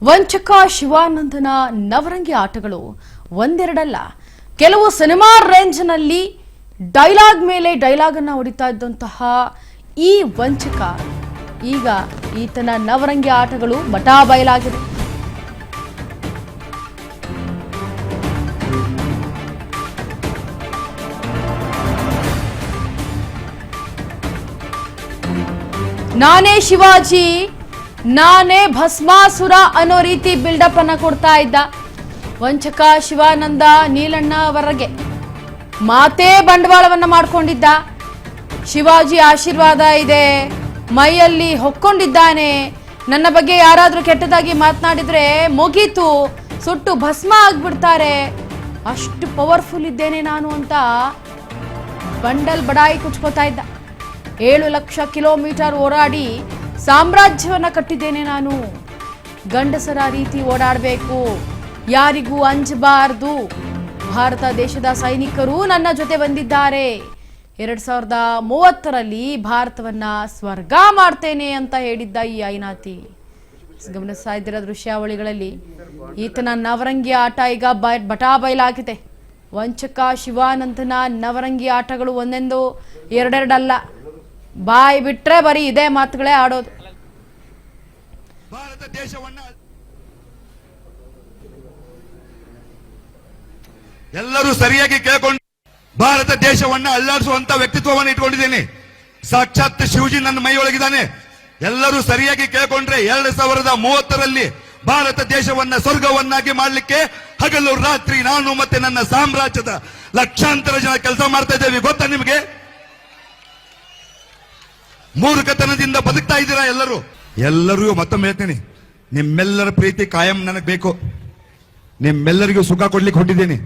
ವಂಚಕ ಶಿವಾನಂದನ ನವರಂಗಿ ಆಟಗಳು ಒಂದೆರಡಲ್ಲ, ಕೆಲವು cinema ರೇಂಜ್ನಲ್ಲಿ dialogue ಮೇಲೆ ಡೈಲಾಗ್ ಅನ್ನು ಹೊಡಿತಾ ಇದ್ದಂತಹ ಈ ವಂಚಕ ಈಗ ಈತನ ನವರಂಗಿ ಆಟಗಳು ಬಟಾ ಬಯಲಾಗಿದೆ. ನಾನೇ ಶಿವಾಜಿ, ನಾನೇ ಭಸ್ಮಾಸುರ ಅನ್ನೋ ರೀತಿ ಬಿಲ್ಡಪ್ ಅನ್ನ ಕೊಡ್ತಾ ಇದ್ದ ವಂಚಕ ಶಿವಾನಂದ ನೀಲಣ್ಣ ಅವರಿಗೆ ಮಾತೇ ಬಂಡವಾಳವನ್ನ ಮಾಡಿಕೊಂಡಿದ್ದ. ಶಿವಾಜಿ ಆಶೀರ್ವಾದ ಇದೆ, ಮೈಯಲ್ಲಿ ಹೊಕ್ಕೊಂಡಿದ್ದಾನೆ, ನನ್ನ ಬಗ್ಗೆ ಯಾರಾದ್ರೂ ಕೆಟ್ಟದಾಗಿ ಮಾತನಾಡಿದ್ರೆ ಮುಗೀತು, ಸುಟ್ಟು ಭಸ್ಮ ಆಗ್ಬಿಡ್ತಾರೆ, ಅಷ್ಟು ಪವರ್ಫುಲ್ ಇದ್ದೇನೆ ನಾನು ಅಂತ ಬಂಡಲ್ ಬಡಾಯಿ ಕುಚ್ಕೋತಾ ಇದ್ದ. 7 ಲಕ್ಷ ಕಿಲೋಮೀಟರ್ ಓಡಾಡಿ ಸಾಮ್ರಾಜ್ಯವನ್ನ ಕಟ್ಟಿದ್ದೇನೆ ನಾನು, ಗಂಡಸರ ರೀತಿ ಓಡಾಡಬೇಕು, ಯಾರಿಗೂ ಅಂಜಬಾರದು, ಭಾರತ ದೇಶದ ಸೈನಿಕರು ನನ್ನ ಜೊತೆ ಬಂದಿದ್ದಾರೆ, 2030ರಲ್ಲಿ ಭಾರತವನ್ನ ಸ್ವರ್ಗ ಮಾಡ್ತೇನೆ ಅಂತ ಹೇಳಿದ್ದ ಈ ಐನಾತಿ. ಗಮನಿಸ್ತಾ ಇದ್ದಿರೋ ದೃಶ್ಯಾವಳಿಗಳಲ್ಲಿ ಈತನ ನವರಂಗಿ ಆಟ ಈಗ ಬಟಾ ಬಯಲಾಗಿದೆ. ವಂಚಕ ಶಿವಾನಂದನ ನವರಂಗಿ ಆಟಗಳು ಒಂದೆಂದು ಎರಡೆರಡಲ್ಲ, ಬಾಯಿ ಬಿಟ್ರೆ ಬರೀ ಇದೇ ಮಾತುಗಳೇ ಆಡೋದು. ಭಾರತ ದೇಶವನ್ನ ಎಲ್ಲರೂ ಸರಿಯಾಗಿ ಕೇಳ್ಕೊಂಡು ಭಾರತ ದೇಶವನ್ನ ಅಲ್ಲಾಡಿಸುವಂತ ವ್ಯಕ್ತಿತ್ವವನ್ನು ಇಟ್ಕೊಂಡಿದ್ದೇನೆ. ಸಾಕ್ಷಾತ್ ಶಿವಜಿ ನನ್ನ ಮೈಯೊಳಗಿದ್ದಾನೆ. ಎಲ್ಲರೂ ಸರಿಯಾಗಿ ಕೇಳ್ಕೊಂಡ್ರೆ 2030ರಲ್ಲಿ ಭಾರತ ದೇಶವನ್ನ ಸ್ವರ್ಗವನ್ನಾಗಿ ಮಾಡಲಿಕ್ಕೆ ಹಗಲು ರಾತ್ರಿ ನಾನು ಮತ್ತೆ ನನ್ನ ಸಾಮ್ರಾಜ್ಯದ ಲಕ್ಷಾಂತರ ಜನ ಕೆಲಸ ಮಾಡ್ತಾ ಇದ್ದೇವೆ. ಗೊತ್ತಾ ನಿಮಗೆ? ಮೂರ್ಖತನದಿಂದ ಬದುಕ್ತಾ ಇದ್ದೀರಾ ಎಲ್ಲರಿಗೂ ಮತ್ತೊಮ್ಮೆ ಹೇಳ್ತೀನಿ, ನಿಮ್ಮೆಲ್ಲರ ಪ್ರೀತಿ ಕಾಯಂ ನನಗೆ ಬೇಕು. ನಿಮ್ಮೆಲ್ಲರಿಗೂ ಸುಖ ಕೊಡ್ಲಿಕ್ಕೆ ಹೊಟ್ಟಿದ್ದೀನಿ.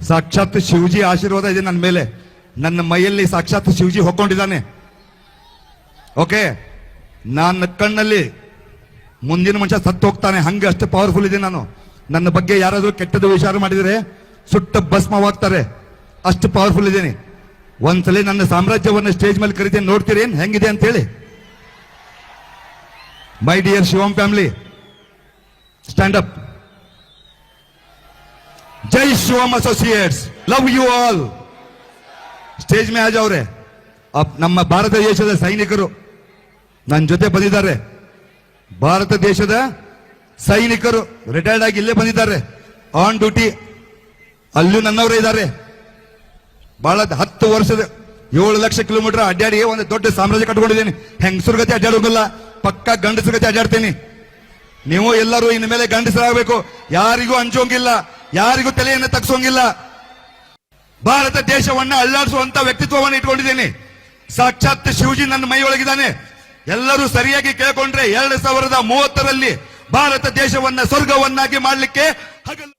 ಸಾಕ್ಷಾತ್ ಶಿವಜಿ ಆಶೀರ್ವಾದ ಇದೆ ನನ್ನ ಮೇಲೆ, ನನ್ನ ಮೈಯಲ್ಲಿ ಸಾಕ್ಷಾತ್ ಶಿವಜಿ ಹೊಕ್ಕೊಂಡಿದ್ದಾನೆ. ಓಕೆ, ನನ್ನ ಕಣ್ಣಲ್ಲಿ ಮುಂದಿನ ಮನುಷ್ಯ ಸತ್ತು ಹೋಗ್ತಾನೆ, ಹಂಗೆ ಅಷ್ಟು ಪವರ್ಫುಲ್ ಇದೆ ನಾನು. ನನ್ನ ಬಗ್ಗೆ ಯಾರಾದ್ರೂ ಕೆಟ್ಟದ್ದು ವಿಚಾರ ಮಾಡಿದರೆ ಸುಟ್ಟ ಭಸ್ಮವಾಗ್ತಾರೆ, ಅಷ್ಟು ಪವರ್ಫುಲ್ ಇದ್ದೀನಿ. ಒಂದ್ಸಲಿ ನನ್ನ ಸಾಮ್ರಾಜ್ಯವನ್ನು ಸ್ಟೇಜ್ ಮೇಲೆ ಕರಿತೀನಿ, ನೋಡ್ತೀರಿ ಏನ್ ಹೆಂಗಿದೆ ಅಂತ ಹೇಳಿ. My dear Shivam family, stand up. ಜೈ Shivam associates, love you all. Stage ಮೇ ಆ ಜಾವ್ರೆ. ನಮ್ಮ ಭಾರತ ದೇಶದ ಸೈನಿಕರು ನನ್ನ ಜೊತೆ ಬಂದಿದ್ದಾರೆ. ಭಾರತ ದೇಶದ ಸೈನಿಕರು ರಿಟೈರ್ಡ್ ಆಗಿ ಇಲ್ಲೇ ಬಂದಿದ್ದಾರೆ, ಆನ್ ಡ್ಯೂಟಿ. ಅಲ್ಲೂ ನನ್ನವರೇ ಇದ್ದಾರೆ. ಬಹಳ 10 ವರ್ಷದ 7 ಲಕ್ಷ ಕಿಲೋಮೀಟರ್ ಅಡ್ಡಾಡಿ ಒಂದು ದೊಡ್ಡ ಸಾಮ್ರಾಜ್ಯ ಕಟ್ಕೊಂಡಿದ್ದೀನಿ. ಹೆಂಗಸರ ಗತಿ ಅಡ್ಡಾಡೋದಿಲ್ಲ, ಪಕ್ಕ ಗಂಡಸರ ಗತಿ ಅಡ್ಡಾಡ್ತೀನಿ. ನೀವು ಎಲ್ಲರೂ ಇನ್ನು ಮೇಲೆ ಗಂಡಸರಾಗಬೇಕು, ಯಾರಿಗೂ ಅಂಜೋಂಗಿಲ್ಲ, ಯಾರಿಗೂ ತಲೆಯನ್ನು ತಗ್ಸೋಂಗಿಲ್ಲ. ಭಾರತ ದೇಶವನ್ನ ಅಲ್ಲಾಡಿಸುವಂತ ವ್ಯಕ್ತಿತ್ವವನ್ನು ಇಟ್ಕೊಂಡಿದ್ದೀನಿ. ಸಾಕ್ಷಾತ್ ಶಿವಜಿ ನನ್ನ ಮೈಯೊಳಗಿದ್ದಾನೆ. ಎಲ್ಲರೂ ಸರಿಯಾಗಿ ಕೇಳ್ಕೊಂಡ್ರೆ 2030ರಲ್ಲಿ ಭಾರತ ದೇಶವನ್ನ ಸ್ವರ್ಗವನ್ನಾಗಿ ಮಾಡಲಿಕ್ಕೆ ಹಗಲು.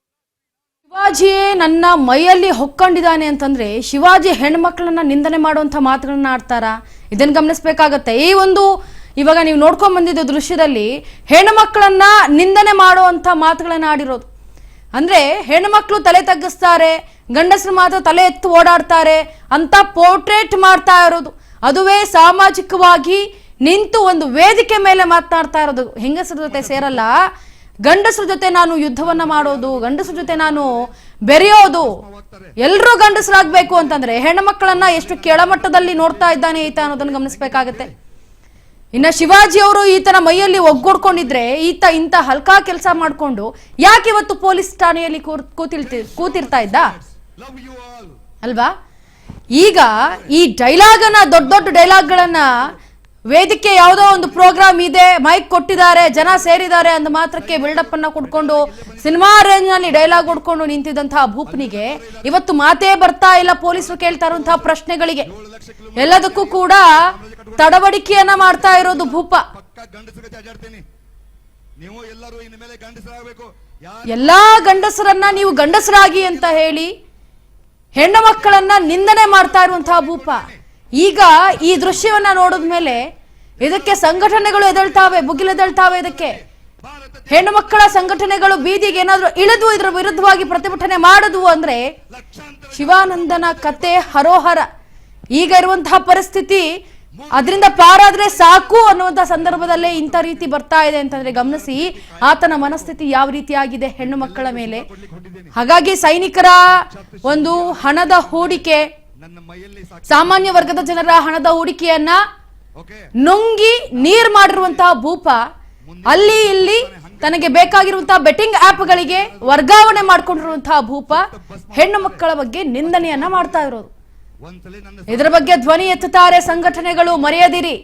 ಶಿವಾಜಿಯೇ ನನ್ನ ಮೈಯಲ್ಲಿ ಹೊಕ್ಕೊಂಡಿದ್ದಾನೆ ಅಂತಂದ್ರೆ ಶಿವಾಜಿ ಹೆಣ್ಮಕ್ಳನ್ನ ನಿಂದನೆ ಮಾಡುವಂತ ಮಾತುಗಳನ್ನ ಆಡ್ತಾರ? ಇದನ್ನ ಗಮನಿಸಬೇಕಾಗತ್ತೆ. ಈ ಒಂದು ಇವಾಗ ನೀವು ನೋಡ್ಕೊಂಡ್ ಬಂದಿದ್ದ ದೃಶ್ಯದಲ್ಲಿ ಹೆಣ್ಮಕ್ಳನ್ನ ನಿಂದನೆ ಮಾಡುವಂತ ಮಾತುಗಳನ್ನ ಆಡಿರೋದು. ಅಂದ್ರೆ ಹೆಣ್ಮಕ್ಳು ತಲೆ ತಗ್ಗಿಸ್ತಾರೆ, ಗಂಡಸರು ಮಾತ್ರ ತಲೆ ಎತ್ತು ಓಡಾಡ್ತಾರೆ ಅಂತ ಪೋರ್ಟ್ರೇಟ್ ಮಾಡ್ತಾ ಇರೋದು. ಅದುವೇ ಸಾಮಾಜಿಕವಾಗಿ ನಿಂತು ಒಂದು ವೇದಿಕೆ ಮೇಲೆ ಮಾತನಾಡ್ತಾ ಇರೋದು. ಹೆಂಗಸರ ಜೊತೆ ಸೇರಲ್ಲ, ಗಂಡಸರ ಜೊತೆ ನಾನು ಯುದ್ಧವನ್ನ ಮಾಡೋದು, ಗಂಡಸರ ಜೊತೆ ನಾನು ಬೆರೆಯೋದು, ಎಲ್ರೂ ಗಂಡಸರಾಗ್ಬೇಕು ಅಂತಂದ್ರೆ ಹೆಣ್ಮಕ್ಳನ್ನ ಎಷ್ಟು ಕೆಳಮಟ್ಟದಲ್ಲಿ ನೋಡ್ತಾ ಇದ್ದಾನೆ ಈತ ಅನ್ನೋದನ್ನ ಗಮನಿಸಬೇಕಾಗತ್ತೆ. ಇನ್ನ ಶಿವಾಜಿ ಅವರು ಈತನ ಮೈಯಲ್ಲಿ ಒಗ್ಗೂಡ್ಕೊಂಡಿದ್ರೆ ಈತ ಇಂತ ಹಲ್ಕಾ ಕೆಲಸ ಮಾಡ್ಕೊಂಡು ಯಾಕೆ ಇವತ್ತು ಪೊಲೀಸ್ ಠಾಣೆಯಲ್ಲಿ ಕೂತಿರ್ತಾ ಇದ್ದ ಅಲ್ವಾ? ಈಗ ಈ ಡೈಲಾಗ್ ಅನ್ನ ದೊಡ್ಡ ದೊಡ್ಡ ಡೈಲಾಗ್ಗಳನ್ನ ವೇದಿಕೆ ಯಾವುದೋ ಒಂದು ಪ್ರೋಗ್ರಾಮ್ ಇದೆ, ಮೈಕ್ ಕೊಟ್ಟಿದ್ದಾರೆ, ಜನ ಸೇರಿದ್ದಾರೆ ಅಂದ ಮಾತ್ರಕ್ಕೆ ಬಿಲ್ಡಪ್ ಅನ್ನ ಕೊಡ್ಕೊಂಡು ಸಿನಿಮಾ ರೇಂಜ್ ನಲ್ಲಿ ಡೈಲಾಗ್ ಕೊಡ್ಕೊಂಡು ನಿಂತಿದ್ದಂತಹ ಭೂಪನಿಗೆ ಇವತ್ತು ಮಾತೇ ಬರ್ತಾ ಇಲ್ಲ. ಪೊಲೀಸರು ಕೇಳ್ತಾ ಇರುವಂತಹ ಪ್ರಶ್ನೆಗಳಿಗೆ ಎಲ್ಲದಕ್ಕೂ ಕೂಡ ತಡವಡಿಕೆಯನ್ನ ಮಾಡ್ತಾ ಇರೋದು ಭೂಪ. ಎಲ್ಲಾ ಗಂಡಸರನ್ನ ನೀವು ಗಂಡಸರಾಗಿ ಅಂತ ಹೇಳಿ ಹೆಣ್ಣು ಮಕ್ಕಳನ್ನ ನಿಂದನೆ ಮಾಡ್ತಾ ಇರುವಂತಹ ಭೂಪ ಈಗ ಈ ದೃಶ್ಯವನ್ನ ನೋಡಿದ್ಮೇಲೆ ಇದಕ್ಕೆ ಸಂಘಟನೆಗಳು ಎದಳ್ತಾವೆ, ಬುಗಿಲೆದಳ್ತಾವೆ. ಇದಕ್ಕೆ ಹೆಣ್ಣು ಮಕ್ಕಳ ಸಂಘಟನೆಗಳು ಬೀದಿಗೆ ಏನಾದ್ರೂ ಇಳಿದು ಇದರ ವಿರುದ್ಧವಾಗಿ ಪ್ರತಿಭಟನೆ ಮಾಡುದು ಅಂದ್ರೆ ಶಿವಾನಂದನ ಕತೆ ಹರೋಹರ. ಈಗ ಇರುವಂತಹ ಪರಿಸ್ಥಿತಿ ಅದರಿಂದ ಪಾರಾದ್ರೆ ಸಾಕು ಅನ್ನುವಂತ ಸಂದರ್ಭದಲ್ಲೇ ಇಂಥ ರೀತಿ ಬರ್ತಾ ಇದೆ ಅಂತಂದ್ರೆ ಗಮನಿಸಿ ಆತನ ಮನಸ್ಥಿತಿ ಯಾವ ರೀತಿಯಾಗಿದೆ ಹೆಣ್ಣು ಮಕ್ಕಳ ಮೇಲೆ. ಹಾಗಾಗಿ ಸೈನಿಕರ ಒಂದು ಹಣದ ಹೂಡಿಕೆ, ಸಾಮಾನ್ಯ ವರ್ಗದ ಜನರ ಹಣದ ಹೂಡಿಕೆಯನ್ನ ನುಂಗಿ ನೀರ್ ಮಾಡಿರುವಂತಹ ಭೂಪ ಅಲ್ಲಿ ಇಲ್ಲಿ ತನಗೆ ಬೇಕಾಗಿರುವಂತಹ ಬೆಟ್ಟಿಂಗ್ ಆಪ್ಗಳಿಗೆ ವರ್ಗಾವಣೆ ಮಾಡ್ಕೊಂಡಿರುವಂತಹ ಭೂಪ ಹೆಣ್ಣು ಮಕ್ಕಳ ಬಗ್ಗೆ ನಿಂದನೆಯನ್ನ ಮಾಡ್ತಾ ಇರೋದು. ಇದರ ಬಗ್ಗೆ ಧ್ವನಿ ಎತ್ತುತ್ತಾರೆ ಸಂಘಟನೆಗಳು. ಮರೆಯದಿರಿ,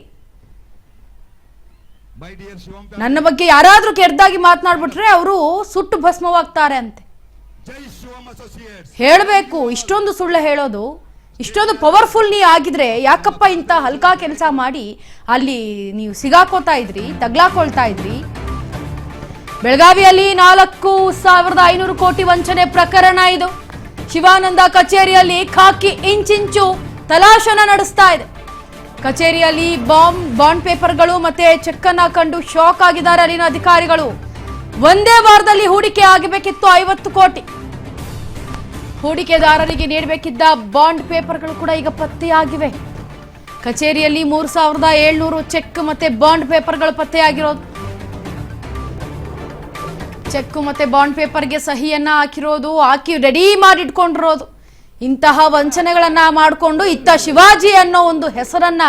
ನನ್ನ ಬಗ್ಗೆ ಯಾರಾದ್ರೂ ಕೆಟ್ಟದಾಗಿ ಮಾತನಾಡ್ಬಿಟ್ರೆ ಅವರು ಸುಟ್ಟು ಭಸ್ಮವಾಗ್ತಾರೆ ಅಂತೆ. ಹೇಳಬೇಕು, ಇಷ್ಟೊಂದು ಸುಳ್ಳು ಹೇಳೋದು, ಇಷ್ಟೊಂದು ಪವರ್ಫುಲ್ ನೀ ಆಗಿದ್ರೆ ಯಾಕಪ್ಪ ಇಂಥ ಹಲ್ಕಾ ಕೆಲಸ ಮಾಡಿ ಅಲ್ಲಿ ನೀವು ಸಿಗಾಕೋತಾ ಇದ್ರಿ, ತಗ್ಲಾಕೊಳ್ತಾ ಇದ್ರಿ. ಬೆಳಗಾವಿಯಲ್ಲಿ 4,500 ಕೋಟಿ ವಂಚನೆ ಪ್ರಕರಣ ಇದು. ಶಿವಾನಂದ ಕಚೇರಿಯಲ್ಲಿ ಖಾಕಿ ಇಂಚಿಂಚು ತಲಾಶನ ನಡೆಸ್ತಾ ಇದೆ. ಕಚೇರಿಯಲ್ಲಿ ಬಾಂಡ್ ಪೇಪರ್ಗಳು ಮತ್ತೆ ಚೆಕ್ ಅನ್ನ ಕಂಡು ಶಾಕ್ ಆಗಿದ್ದಾರೆ ಅಲ್ಲಿನ ಅಧಿಕಾರಿಗಳು. ಒಂದೇ ವಾರದಲ್ಲಿ ಹೂಡಿಕೆ ಆಗಬೇಕಿತ್ತು 50 ಕೋಟಿ. ಹೂಡಿಕೆದಾರರಿಗೆ ನೀಡಬೇಕಿದ್ದ ಬಾಂಡ್ ಪೇಪರ್ಗಳು ಕೂಡ ಈಗ ಪತ್ತೆಯಾಗಿವೆ. ಕಚೇರಿಯಲ್ಲಿ 3,700 ಚೆಕ್ ಮತ್ತೆ ಬಾಂಡ್ ಪೇಪರ್ಗಳು ಪತ್ತೆಯಾಗಿರೋದು. ಚೆಕ್ ಮತ್ತೆ ಬಾಂಡ್ ಪೇಪರ್ಗೆ ಸಹಿಯನ್ನ ಹಾಕಿ ರೆಡಿ ಮಾಡಿ ಇಟ್ಕೊಂಡಿರೋದು. ಇಂತಹ ವಂಚನೆಗಳನ್ನ ಮಾಡಿಕೊಂಡು ಇತ್ತ ಶಿವಾಜಿ ಅನ್ನೋ ಒಂದು ಹೆಸರನ್ನ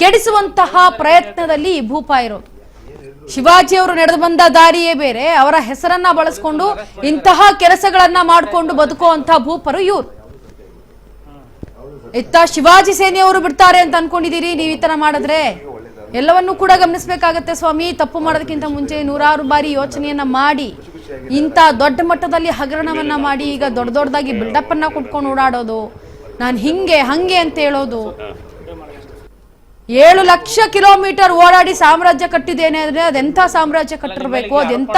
ಕೆಡಿಸುವಂತಹ ಪ್ರಯತ್ನದಲ್ಲಿ ಈ ಭೂಪ ಇರೋದು. ಶಿವಾಜಿ ಅವರು ನಡೆದು ಬಂದ ದಾರಿಯೇ ಬೇರೆ, ಅವರ ಹೆಸರನ್ನ ಬಳಸ್ಕೊಂಡು ಇಂತಹ ಕೆಲಸಗಳನ್ನ ಮಾಡಿಕೊಂಡು ಬದುಕುವಂತ ಭೂಪರು ಇವರು. ಇತ್ತ ಶಿವಾಜಿ ಸೇನೆಯವರು ಬಿಡ್ತಾರೆ ಅಂತ ಅನ್ಕೊಂಡಿದ್ದೀರಿ ನೀವು ಈ ತರ ಮಾಡಿದ್ರೆ? ಎಲ್ಲವನ್ನೂ ಕೂಡ ಗಮನಿಸಬೇಕಾಗತ್ತೆ ಸ್ವಾಮಿ. ತಪ್ಪು ಮಾಡೋದಕ್ಕಿಂತ ಮುಂಚೆ 100 ಬಾರಿ ಯೋಚನೆಯನ್ನ ಮಾಡಿ ಇಂಥ ದೊಡ್ಡ ಮಟ್ಟದಲ್ಲಿ ಹಗರಣವನ್ನ ಮಾಡಿ ಈಗ ದೊಡ್ಡದಾಗಿ ಬಿಲ್ಡಪ್ ಅನ್ನ ಕೊಟ್ಕೊಂಡು ಓಡಾಡೋದು, ನಾನು ಹಿಂಗೆ ಹಂಗೆ ಅಂತ ಹೇಳೋದು. 7 ಲಕ್ಷ ಕಿಲೋಮೀಟರ್ ಓಡಾಡಿ ಸಾಮ್ರಾಜ್ಯ ಕಟ್ಟಿದ್ದೇನೆ ಅಂದ್ರೆ ಅದೆಂಥ ಸಾಮ್ರಾಜ್ಯ ಕಟ್ಟಿರ್ಬೇಕು, ಅದೆಂಥ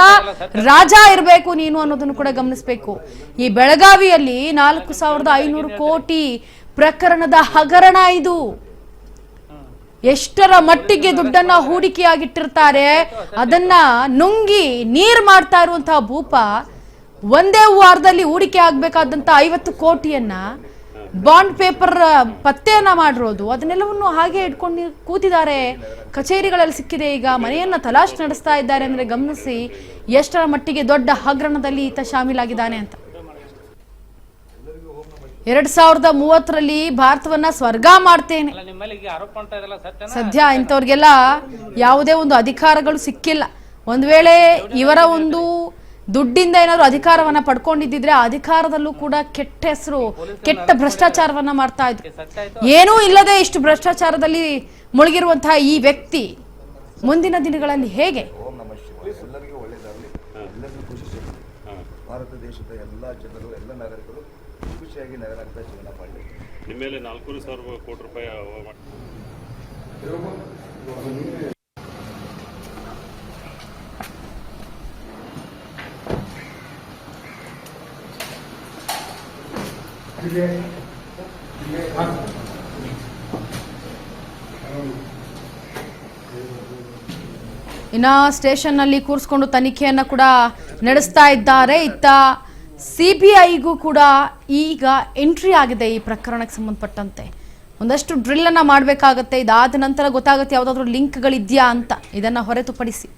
ರಾಜ ಇರಬೇಕು ನೀನು ಅನ್ನೋದನ್ನು ಕೂಡ ಗಮನಿಸಬೇಕು. ಈ ಬೆಳಗಾವಿಯಲ್ಲಿ 4,500 ಕೋಟಿ ಪ್ರಕರಣದ ಹಗರಣ ಇದು. ಎಷ್ಟರ ಮಟ್ಟಿಗೆ ದುಡ್ಡನ್ನ ಹೂಡಿಕೆಯಾಗಿಟ್ಟಿರ್ತಾರೆ, ಅದನ್ನ ನುಂಗಿ ನೀರ್ ಮಾಡ್ತಾ ಇರುವಂತಹ ಭೂಪ ಒಂದೇ ವಾರದಲ್ಲಿ ಹೂಡಿಕೆ ಆಗ್ಬೇಕಾದಂತ 50 ಕೋಟಿಯನ್ನ ಬಾಂಡ್ ಪೇಪರ್ ಪತ್ತೆಯನ್ನ ಮಾಡಿರೋದು, ಅದನ್ನೆಲ್ಲವನ್ನು ಹಾಗೆ ಇಟ್ಕೊಂಡು ಕೂತಿದ್ದಾರೆ. ಕಚೇರಿಗಳಲ್ಲಿ ಸಿಕ್ಕಿದೆ. ಈಗ ಮನೆಯನ್ನ ತಲಾಶ್ ನಡೆಸ್ತಾ ಇದ್ದಾರೆ ಅಂದ್ರೆ ಗಮನಿಸಿ ಎಷ್ಟರ ಮಟ್ಟಿಗೆ ದೊಡ್ಡ ಹಗರಣದಲ್ಲಿ ಈತ ಶಾಮೀಲಾಗಿದ್ದಾನೆ ಅಂತ. 2030ರಲ್ಲಿ ಭಾರತವನ್ನ ಸ್ವರ್ಗ ಮಾಡ್ತೇನೆ. ಸದ್ಯ ಇಂಥವ್ರಿಗೆಲ್ಲ ಯಾವುದೇ ಒಂದು ಅಧಿಕಾರಗಳು ಸಿಕ್ಕಿಲ್ಲ. ಒಂದ್ ವೇಳೆ ಇವರ ಒಂದು ದುಡ್ಡಿಂದ ಏನಾದ್ರು ಅಧಿಕಾರವನ್ನ ಪಡ್ಕೊಂಡಿದ್ದಿದ್ರೆ ಅಧಿಕಾರದಲ್ಲೂ ಕೂಡ ಕೆಟ್ಟ ಹೆಸರು, ಕೆಟ್ಟ ಭ್ರಷ್ಟಾಚಾರವನ್ನ ಮಾಡ್ತಾ ಇದ್ರು. ಏನೂ ಇಲ್ಲದೆ ಇಷ್ಟು ಭ್ರಷ್ಟಾಚಾರದಲ್ಲಿ ಮುಳುಗಿರುವಂತಹ ಈ ವ್ಯಕ್ತಿ ಮುಂದಿನ ದಿನಗಳಲ್ಲಿ ಹೇಗೆ? ಭಾರತ ದೇಶದ ಎಲ್ಲ ಜನರು, ಎಲ್ಲ ನಾಗರಿಕರು ಖುಷಿಯಾಗಿ ನಗರಾಂತ ಜೀವನ ಮಾಡಲಿ. ನಿಮ್ಮ ಮೇಲೆ 4,000 ಕೋಟಿ ರೂಪಾಯಿ ಇನ್ನ ಸ್ಟೇಷನ್ ನಲ್ಲಿ ಕೂರಿಸ್ಕೊಂಡು ತನಿಖೆಯನ್ನ ಕೂಡ ನಡೆಸ್ತಾ ಇದ್ದಾರೆ. ಇತ್ತ CBIಗೂ ಕೂಡ ಈಗ ಎಂಟ್ರಿ ಆಗಿದೆ ಈ ಪ್ರಕರಣಕ್ಕೆ ಸಂಬಂಧಪಟ್ಟಂತೆ. ಒಂದಷ್ಟು ಡ್ರಿಲ್ ಅನ್ನ ಮಾಡಬೇಕಾಗತ್ತೆ. ಇದಾದ ನಂತರ ಗೊತ್ತಾಗುತ್ತೆ ಯಾವುದಾದ್ರೂ ಲಿಂಕ್ಗಳಿದೆಯಾ ಅಂತ, ಇದನ್ನ ಹೊರತುಪಡಿಸಿ.